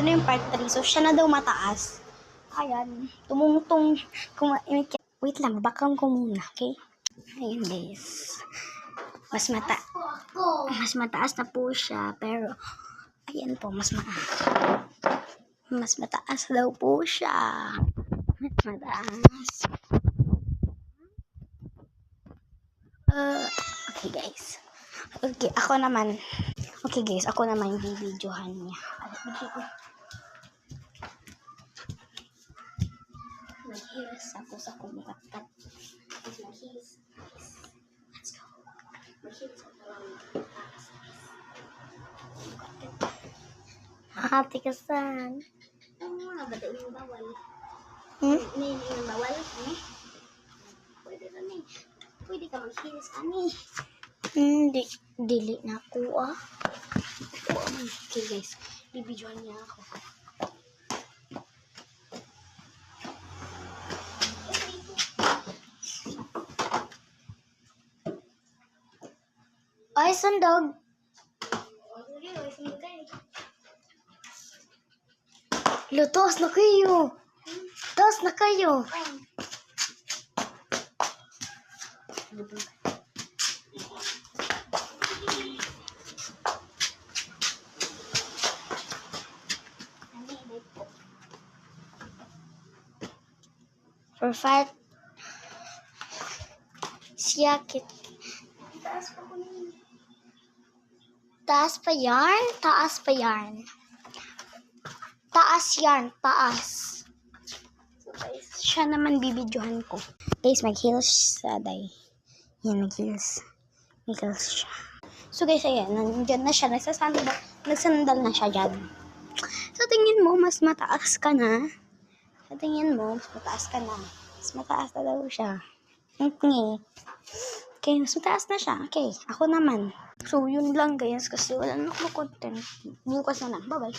ito na yung part 3. So, siya na daw mataas. Ayan. Tumungtong. Wait lang, background ko muna, okay? Ayan, guys. Mas mataas na po siya, pero ayan po, mas mataas daw po siya. Mas mataas. Okay, guys. Okay, ako naman. Okay, guys, ako naman yung bibidyohan niya. Mag-heels ako sa kumukat-kat. Mag-heels. Let's go. Mag-heels ako lang. Ate kasan. Ano nga ba? Dahil yung bawal. May yung bawal. Pwede na ni. Pwede ka mag-heels kami. Dili na ako Okay, guys. Bibidyohan niya ako. Ay, sandog. Taas na kayo. Taas na kayo. Perfect. Siyakit. Taas pa yarn. Taas pa yarn. Taas yarn. Taas. So guys, siya naman bibidyohan ko. Guys, mag-heels sa day. Yan, mag-heels. Mag-heels siya. So guys, ayan. Nandiyan na siya. Nagsandal na siya dyan. So tingin mo, mas mataas ka na. Sa tingin mo, mas mataas ka na. Mas mataas na daw siya. Okay, mas mataas na siya. Okay, ako naman. So, yun lang guys kasi wala na akong content. Bukas na lang. Bye-bye.